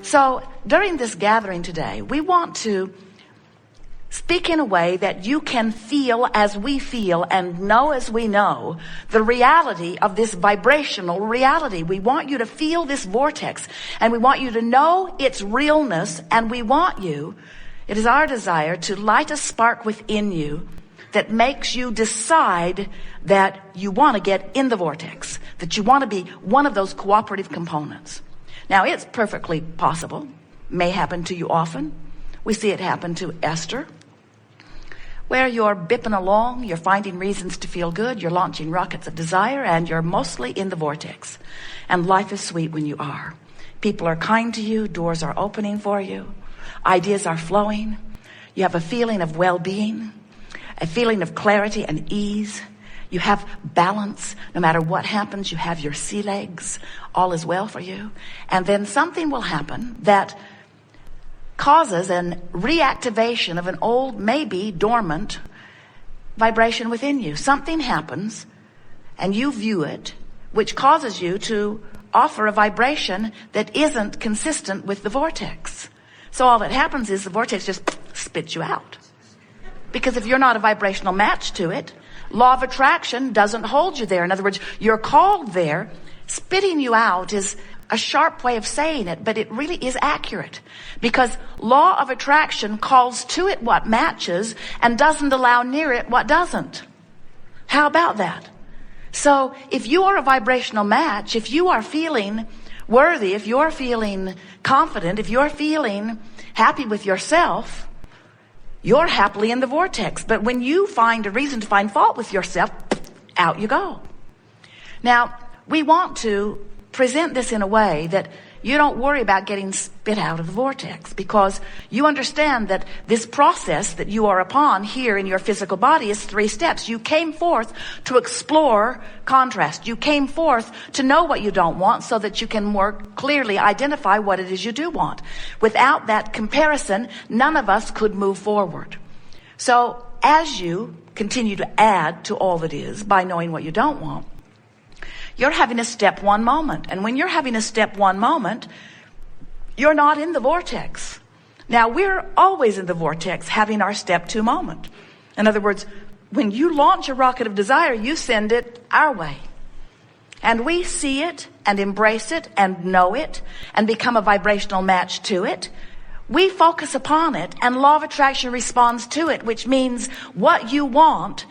So during this gathering today, we want to speak in a way that you can feel as we feel and know as we know the reality of this vibrational reality. We want you to feel this vortex, and we want you to know its realness, and we want you, it is our desire to light a spark within you that makes you decide that you want to get in the vortex, that you want to be one of those cooperative components. Now, it's perfectly possible, may happen to you often. We see it happen to Esther, where you're bipping along, you're finding reasons to feel good, you're launching rockets of desire, and you're mostly in the vortex. And life is sweet when you are. People are kind to you, doors are opening for you, ideas are flowing, you have a feeling of well-being, a feeling of clarity and ease. You have balance. No matter what happens, you have your sea legs. All is well for you. And then something will happen that causes an reactivation of an old, maybe dormant vibration within you. Something happens and you view it, which causes you to offer a vibration that isn't consistent with the vortex. So all that happens is the vortex just spits you out. Because if you're not a vibrational match to it, law of attraction doesn't hold you there. In other words, you're called there. Spitting you out is a sharp way of saying it, but it really is accurate. Because law of attraction calls to it what matches and doesn't allow near it what doesn't. How about that? So if you are a vibrational match, if you are feeling worthy, if you're feeling confident, if you're feeling happy with yourself, you're happily in the vortex. But when you find a reason to find fault with yourself, out you go. Now, we want to present this in a way that you don't worry about getting spit out of the vortex, because you understand that this process that you are upon here in your physical body is 3 steps. You came forth to explore contrast. You came forth to know what you don't want so that you can more clearly identify what it is you do want. Without that comparison, none of us could move forward. So as you continue to add to all that is by knowing what you don't want, you're having a step 1 moment. And when you're having a step 1 moment, you're not in the vortex. Now, we're always in the vortex having our step 2 moment. In other words, when you launch a rocket of desire, you send it our way. And we see it and embrace it and know it and become a vibrational match to it. We focus upon it, and law of attraction responds to it, which means what you want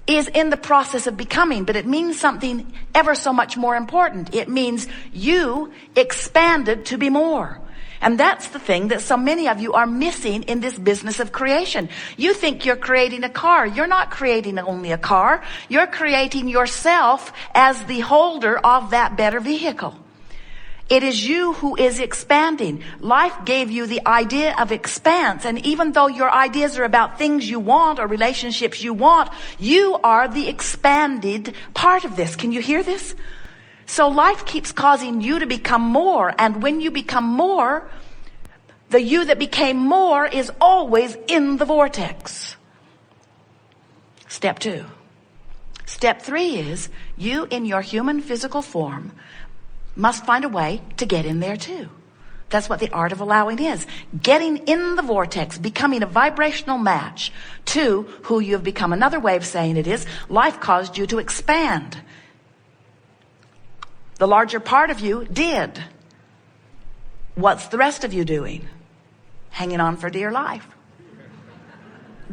is in the process of becoming, but it means something ever so much more important. It means you expanded to be more. And that's the thing that so many of you are missing in this business of creation. You think you're creating a car. You're not creating only a car. You're creating yourself as the holder of that better vehicle. It is you who is expanding. Life gave you the idea of expanse. And even though your ideas are about things you want or relationships you want, you are the expanded part of this. Can you hear this? So life keeps causing you to become more. And when you become more, the you that became more is always in the vortex. Step 2. Step 3 is you in your human physical form must find a way to get in there too. That's what the art of allowing is. Getting in the vortex, becoming a vibrational match to who you have become. Another way of saying it is, life caused you to expand. The larger part of you did. What's the rest of you doing? Hanging on for dear life.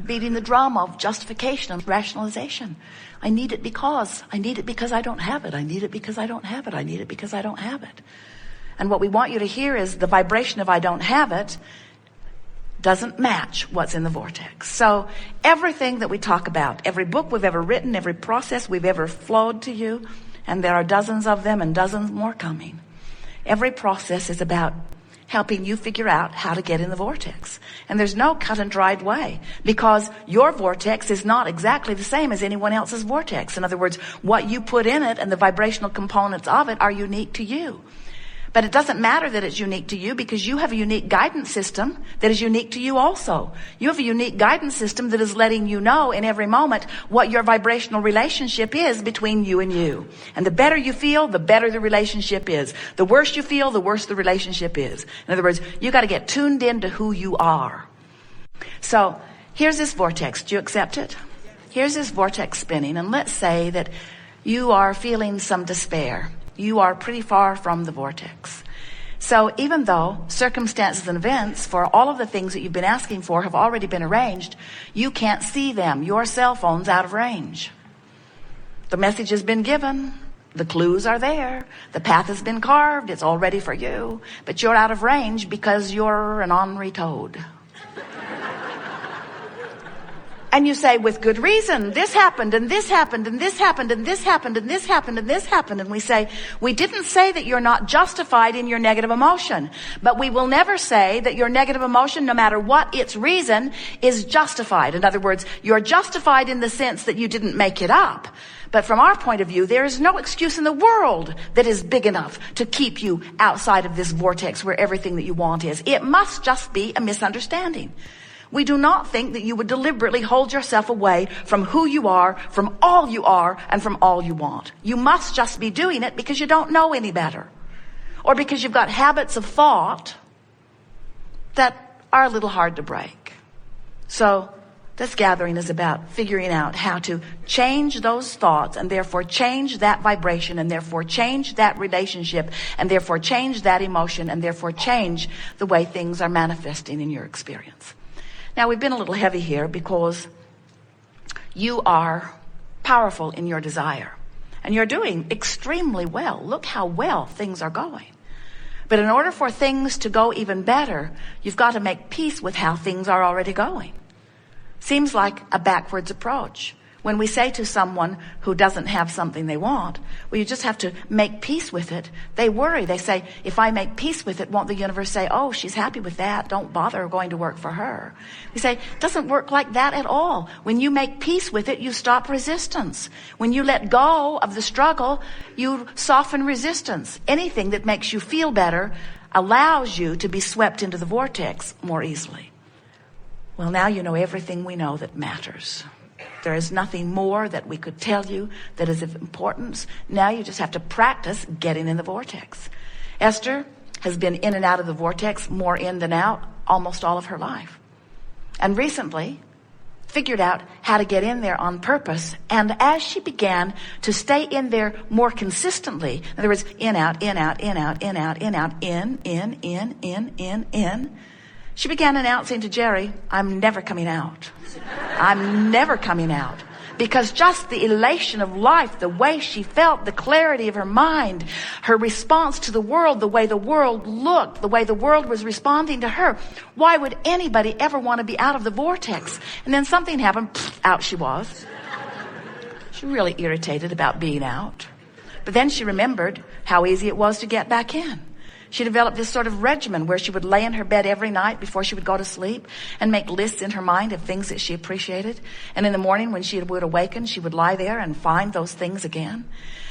Beating the drum of justification and rationalization. I need it because I don't have it. I need it because I don't have it. I need it because I don't have it. And what we want you to hear is the vibration of I don't have it doesn't match what's in the vortex. So everything that we talk about, every book we've ever written, every process we've ever flowed to you, and there are dozens of them and dozens more coming, every process is about helping you figure out how to get in the vortex. And there's no cut and dried way, because your vortex is not exactly the same as anyone else's vortex. In other words, what you put in it and the vibrational components of it are unique to you. But it doesn't matter that it's unique to you, because you have a unique guidance system that is unique to you also. You have a unique guidance system that is letting you know in every moment what your vibrational relationship is between you and you. And the better you feel, the better the relationship is. The worse you feel, the worse the relationship is. In other words, you got to get tuned into who you are. So here's this vortex. Do you accept it? Here's this vortex spinning, and let's say that you are feeling some despair. You are pretty far from the vortex. So even though circumstances and events for all of the things that you've been asking for have already been arranged, you can't see them. Your cell phone's out of range. The message has been given. The clues are there. The path has been carved. It's all ready for you. But you're out of range because you're an ornery toad. And you say, with good reason, this happened, and this happened, and this happened, and this happened, and this happened, and this happened. And we say, we didn't say that you're not justified in your negative emotion. But we will never say that your negative emotion, no matter what its reason, is justified. In other words, you're justified in the sense that you didn't make it up. But from our point of view, there is no excuse in the world that is big enough to keep you outside of this vortex where everything that you want is. It must just be a misunderstanding. We do not think that you would deliberately hold yourself away from who you are, from all you are, and from all you want. You must just be doing it because you don't know any better. Or because you've got habits of thought that are a little hard to break. So this gathering is about figuring out how to change those thoughts, and therefore change that vibration, and therefore change that relationship, and therefore change that emotion, and therefore change the way things are manifesting in your experience. Now, we've been a little heavy here because you are powerful in your desire. And you're doing extremely well. Look how well things are going. But in order for things to go even better, you've got to make peace with how things are already going. Seems like a backwards approach. When we say to someone who doesn't have something they want, well, you just have to make peace with it. They worry. They say, if I make peace with it, won't the universe say, oh, she's happy with that. Don't bother going to work for her. We say, it doesn't work like that at all. When you make peace with it, you stop resistance. When you let go of the struggle, you soften resistance. Anything that makes you feel better allows you to be swept into the vortex more easily. Well, now you know everything we know that matters. There is nothing more that we could tell you that is of importance. Now you just have to practice getting in the vortex. Esther has been in and out of the vortex, more in than out, almost all of her life. And recently figured out how to get in there on purpose. And as she began to stay in there more consistently, in other words, in, out, in, out, in, out, in, out, in, out, in, she began announcing to Jerry, I'm never coming out. I'm never coming out. Because just the elation of life, the way she felt, the clarity of her mind, her response to the world, the way the world looked, the way the world was responding to her. Why would anybody ever want to be out of the vortex? And then something happened, out she was. She really irritated about being out. But then she remembered how easy it was to get back in. She developed this sort of regimen where she would lay in her bed every night before she would go to sleep and make lists in her mind of things that she appreciated. And in the morning when she would awaken, she would lie there and find those things again.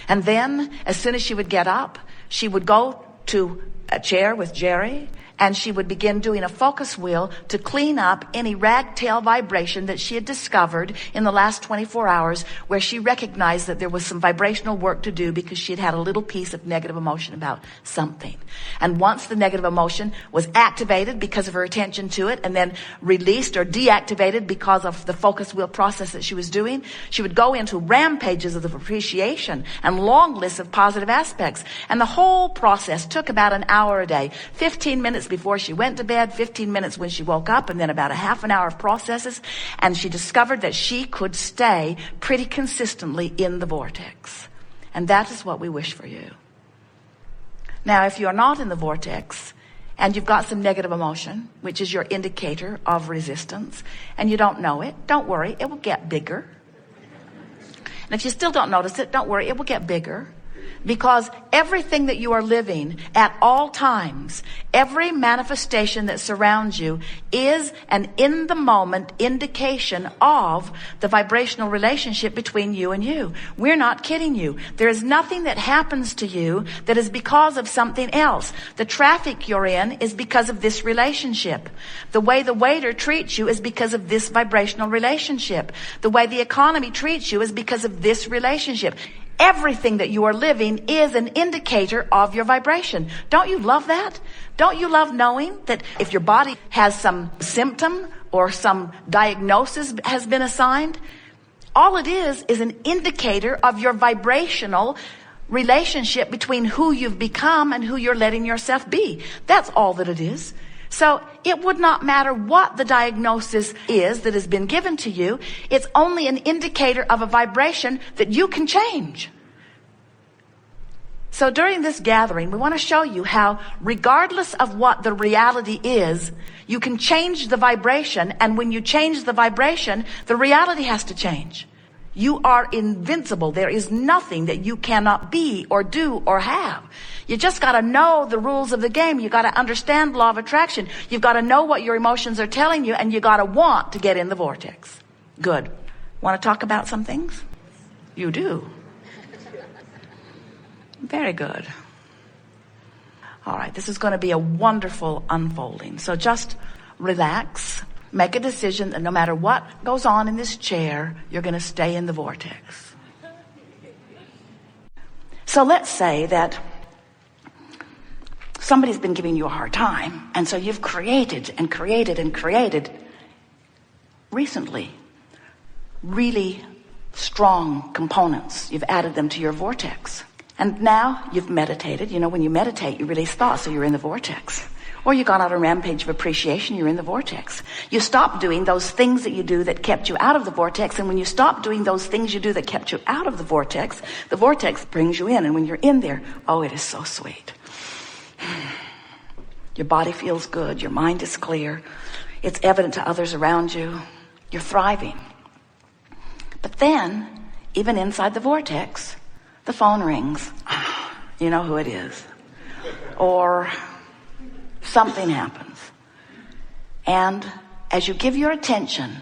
And then as soon as she would get up, she would go to a chair with Jerry, and she would begin doing a focus wheel to clean up any ragtail vibration that she had discovered in the last 24 hours, where she recognized that there was some vibrational work to do because she had had a little piece of negative emotion about something. And once the negative emotion was activated because of her attention to it, and then released or deactivated because of the focus wheel process that she was doing, she would go into rampages of appreciation and long lists of positive aspects. And the whole process took about an hour a day, 15 minutes before she went to bed, 15 minutes when she woke up, and then about a half an hour of processes. And she discovered that she could stay pretty consistently in the vortex. And that is what we wish for you. Now, if you're not in the vortex and you've got some negative emotion, which is your indicator of resistance, and you don't know it, don't worry, it will get bigger. And if you still don't notice it, don't worry, it will get bigger. Because everything that you are living at all times, every manifestation that surrounds you is an in the moment indication of the vibrational relationship between you and you. We're not kidding you. There is nothing that happens to you that is because of something else. The traffic you're in is because of this relationship. The way the waiter treats you is because of this vibrational relationship. The way the economy treats you is because of this relationship. Everything that you are living is an indicator of your vibration. Don't you love that? Don't you love knowing that if your body has some symptom or some diagnosis has been assigned, all it is an indicator of your vibrational relationship between who you've become and who you're letting yourself be. That's all that it is. So it would not matter what the diagnosis is that has been given to you. It's only an indicator of a vibration that you can change. So during this gathering, we want to show you how, regardless of what the reality is, you can change the vibration. And when you change the vibration, the reality has to change. You are invincible. There is nothing that you cannot be or do or have. You just got to know the rules of the game. You got to understand law of attraction. You've got to know what your emotions are telling you, and you got to want to get in the vortex. Good. Want to talk about some things? You do. Very good. All right, this is going to be a wonderful unfolding. So just relax. Make a decision that no matter what goes on in this chair, you're going to stay in the vortex. So let's say that somebody's been giving you a hard time, and so you've created recently really strong components. You've added them to your vortex. And now you've meditated. You know, when you meditate, you release thoughts, so you're in the vortex. Or you got on a rampage of appreciation, you're in the vortex. You stop doing those things that you do that kept you out of the vortex, and when you stop doing those things you do that kept you out of the vortex brings you in, and when you're in there, oh, it is so sweet. Your body feels good, your mind is clear, it's evident to others around you, you're thriving. But then, even inside the vortex, the phone rings. You know who it is. Or something happens. And as you give your attention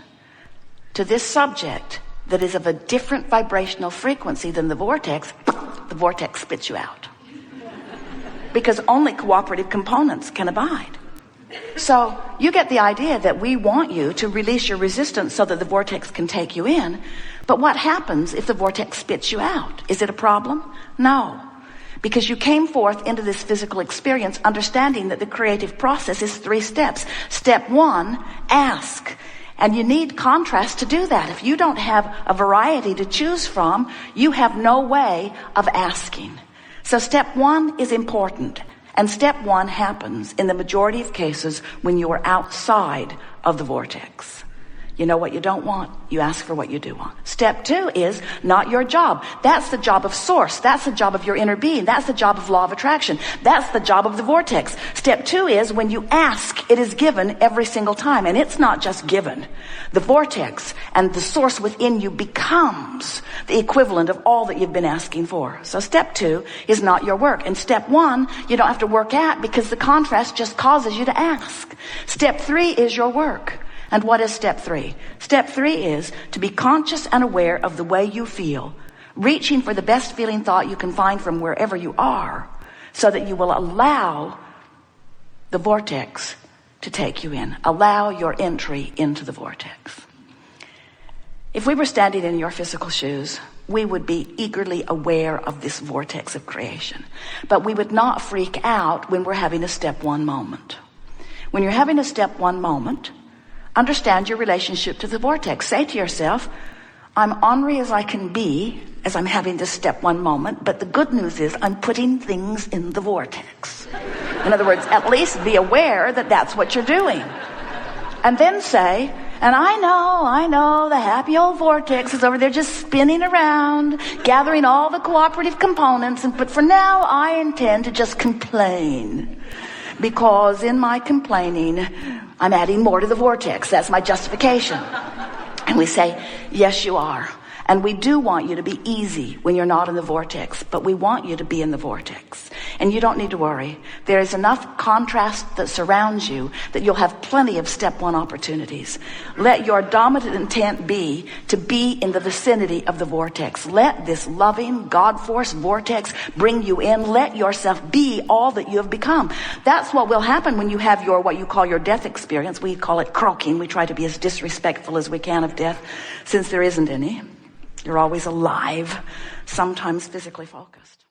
to this subject that is of a different vibrational frequency than the vortex spits you out. Because only cooperative components can abide. So you get the idea that we want you to release your resistance so that the vortex can take you in. But what happens if the vortex spits you out? Is it a problem? No. Because you came forth into this physical experience understanding that the creative process is 3 steps. Step 1, ask. And you need contrast to do that. If you don't have a variety to choose from, you have no way of asking. So step 1 is important. And step 1 happens in the majority of cases when you are outside of the vortex. You know what you don't want, you ask for what you do want. Step 2 is not your job. That's the job of source. That's the job of your inner being. That's the job of law of attraction. That's the job of the vortex. Step 2 is when you ask, it is given every single time. And it's not just given. The vortex and the source within you becomes the equivalent of all that you've been asking for. So step 2 is not your work. And step 1, you don't have to work at because the contrast just causes you to ask. Step 3 is your work. And what is step 3? Step 3 is to be conscious and aware of the way you feel, reaching for the best feeling thought you can find from wherever you are, so that you will allow the vortex to take you in. Allow your entry into the vortex. If we were standing in your physical shoes, we would be eagerly aware of this vortex of creation. But we would not freak out when we're having a step 1 moment. When you're having a step 1 moment, understand your relationship to the vortex. Say to yourself, I'm ornery as I can be as I'm having this step 1 moment, but the good news is I'm putting things in the vortex. In other words, at least be aware that that's what you're doing. And then say, and I know, the happy old vortex is over there just spinning around, gathering all the cooperative components, but for now I intend to just complain. Because in my complaining, I'm adding more to the vortex. That's my justification. And we say, yes, you are. And we do want you to be easy when you're not in the vortex, but we want you to be in the vortex. And you don't need to worry. There is enough contrast that surrounds you that you'll have plenty of step one opportunities. Let your dominant intent be to be in the vicinity of the vortex. Let this loving, God-force vortex bring you in. Let yourself be all that you have become. That's what will happen when you have your, what you call your death experience. We call it croaking. We try to be as disrespectful as we can of death, since there isn't any. You're always alive, sometimes physically focused.